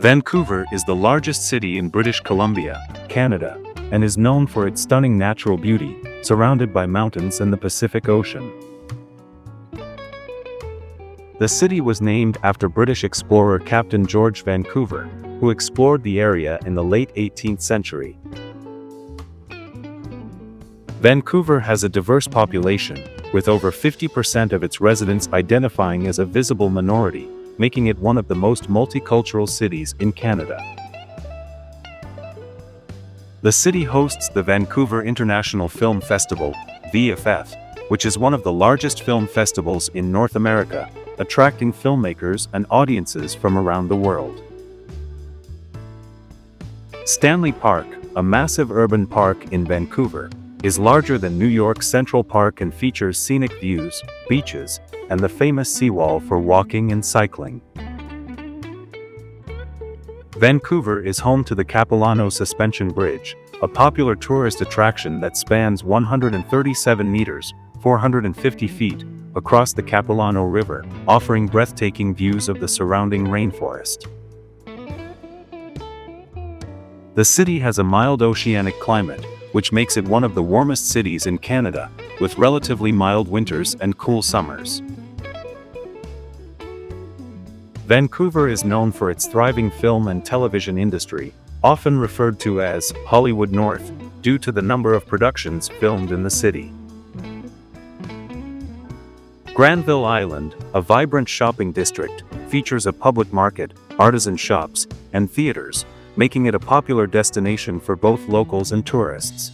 Vancouver is the largest city in British Columbia, Canada, and is known for its stunning natural beauty, surrounded by mountains and the Pacific Ocean. The city was named after British explorer Captain George Vancouver, who explored the area in the late 18th century. Vancouver has a diverse population, with over 50% of its residents identifying as a visible minority, making it one of the most multicultural cities in Canada. The city hosts the Vancouver International Film Festival, VFF, which is one of the largest film festivals in North America, attracting filmmakers and audiences from around the world. Stanley Park, a massive urban park in Vancouver, is larger than New York's Central Park and features scenic views, beaches, and the famous seawall for walking and cycling. Vancouver is home to the Capilano Suspension Bridge, a popular tourist attraction that spans 137 meters, 450 feet, across the Capilano River, offering breathtaking views of the surrounding rainforest. The city has a mild oceanic climate, which makes it one of the warmest cities in Canada, with relatively mild winters and cool summers. Vancouver is known for its thriving film and television industry, often referred to as Hollywood North, due to the number of productions filmed in the city. Granville Island, a vibrant shopping district, features a public market, artisan shops, and theaters, making it a popular destination for both locals and tourists.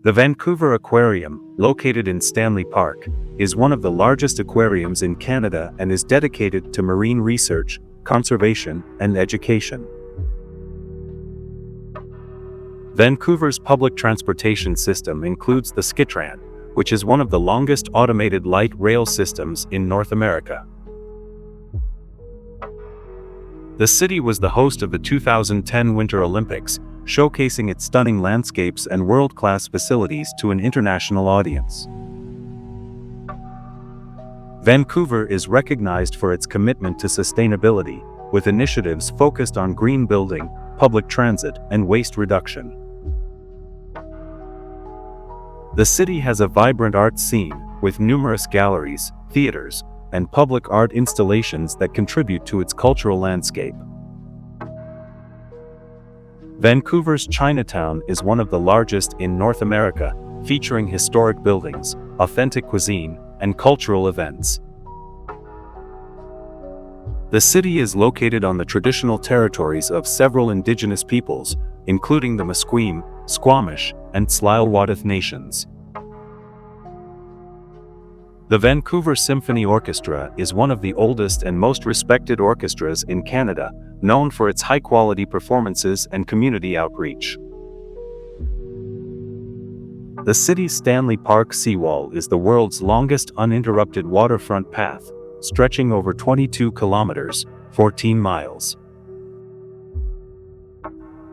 The Vancouver Aquarium, located in Stanley Park, is one of the largest aquariums in Canada and is dedicated to marine research, conservation, and education. Vancouver's public transportation system includes the SkyTran, which is one of the longest automated light rail systems in North America. The city was the host of the 2010 Winter Olympics, showcasing its stunning landscapes and world-class facilities to an international audience. Vancouver is recognized for its commitment to sustainability, with initiatives focused on green building, public transit, and waste reduction. The city has a vibrant art scene, with numerous galleries, theaters, and public art installations that contribute to its cultural landscape. Vancouver's Chinatown is one of the largest in North America, featuring historic buildings, authentic cuisine, and cultural events. The city is located on the traditional territories of several indigenous peoples, including the Musqueam, Squamish, and Tsleil-Waututh nations. The Vancouver Symphony Orchestra is one of the oldest and most respected orchestras in Canada, known for its high-quality performances and community outreach. The city's Stanley Park seawall is the world's longest uninterrupted waterfront path, stretching over 22 kilometers, 14 miles.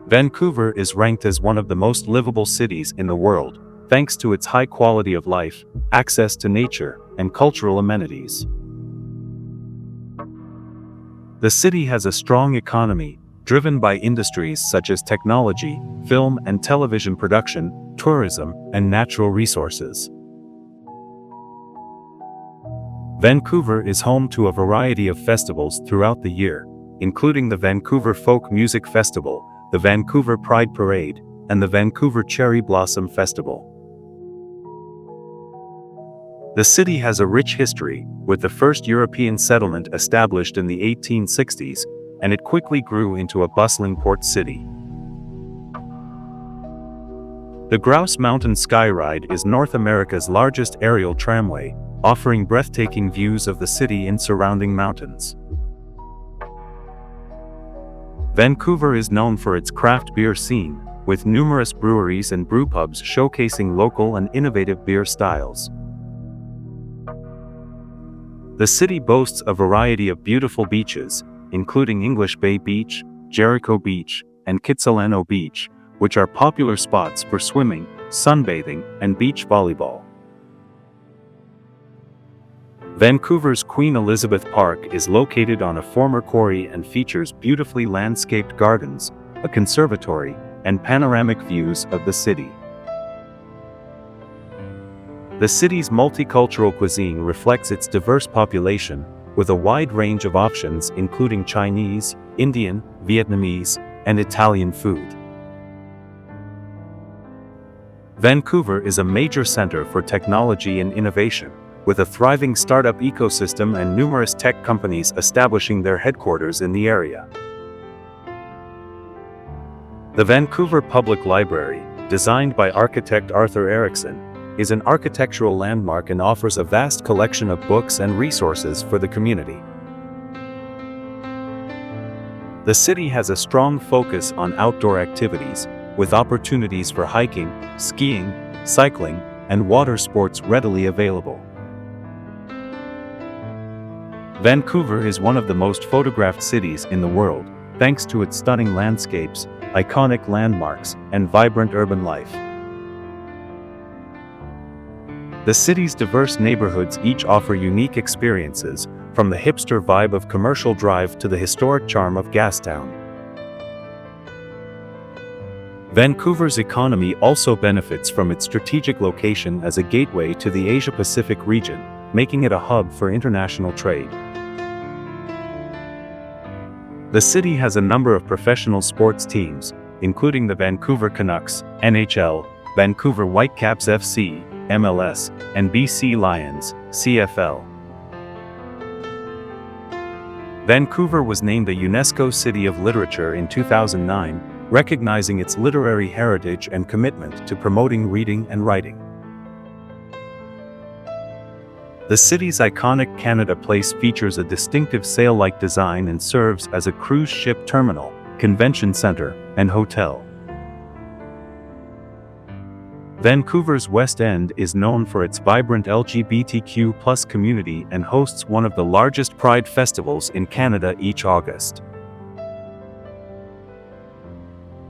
Vancouver is ranked as one of the most livable cities in the world, thanks to its high quality of life, access to nature, and cultural amenities. The city has a strong economy, driven by industries such as technology, film and television production, tourism, and natural resources. Vancouver is home to a variety of festivals throughout the year, including the Vancouver Folk Music Festival, the Vancouver Pride Parade, and the Vancouver Cherry Blossom Festival. The city has a rich history, with the first European settlement established in the 1860s, and it quickly grew into a bustling port city. The Grouse Mountain Skyride is North America's largest aerial tramway, offering breathtaking views of the city and surrounding mountains. Vancouver is known for its craft beer scene, with numerous breweries and brewpubs showcasing local and innovative beer styles. The city boasts a variety of beautiful beaches, including English Bay Beach, Jericho Beach, and Kitsilano Beach, which are popular spots for swimming, sunbathing, and beach volleyball. Vancouver's Queen Elizabeth Park is located on a former quarry and features beautifully landscaped gardens, a conservatory, and panoramic views of the city. The city's multicultural cuisine reflects its diverse population, with a wide range of options including Chinese, Indian, Vietnamese, and Italian food. Vancouver is a major center for technology and innovation, with a thriving startup ecosystem and numerous tech companies establishing their headquarters in the area. The Vancouver Public Library, designed by architect Arthur Erickson, is an architectural landmark and offers a vast collection of books and resources for the community. The city has a strong focus on outdoor activities, with opportunities for hiking, skiing, cycling, and water sports readily available. Vancouver is one of the most photographed cities in the world, thanks to its stunning landscapes, iconic landmarks, and vibrant urban life. The city's diverse neighborhoods each offer unique experiences, from the hipster vibe of Commercial Drive to the historic charm of Gastown. Vancouver's economy also benefits from its strategic location as a gateway to the Asia-Pacific region, making it a hub for international trade. The city has a number of professional sports teams, including the Vancouver Canucks, NHL, Vancouver Whitecaps FC, MLS, and BC Lions, CFL. Vancouver was named a UNESCO City of Literature in 2009, recognizing its literary heritage and commitment to promoting reading and writing. The city's iconic Canada Place features a distinctive sail-like design and serves as a cruise ship terminal, convention center, and hotel. Vancouver's West End is known for its vibrant LGBTQ+ community and hosts one of the largest Pride festivals in Canada each August.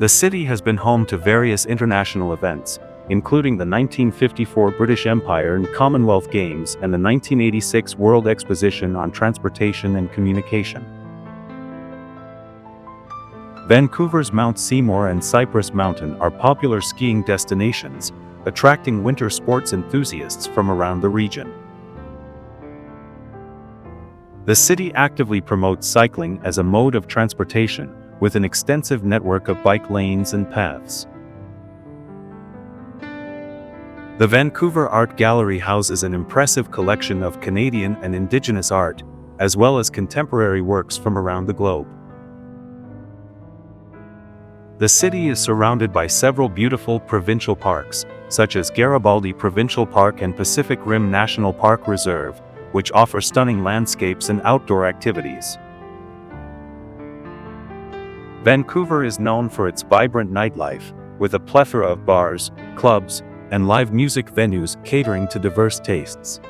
The city has been home to various international events, including the 1954 British Empire and Commonwealth Games and the 1986 World Exposition on Transportation and Communication. Vancouver's Mount Seymour and Cypress Mountain are popular skiing destinations, attracting winter sports enthusiasts from around the region. The city actively promotes cycling as a mode of transportation, with an extensive network of bike lanes and paths. The Vancouver Art Gallery houses an impressive collection of Canadian and Indigenous art, as well as contemporary works from around the globe. The city is surrounded by several beautiful provincial parks, such as Garibaldi Provincial Park and Pacific Rim National Park Reserve, which offer stunning landscapes and outdoor activities. Vancouver is known for its vibrant nightlife, with a plethora of bars, clubs, and live music venues catering to diverse tastes.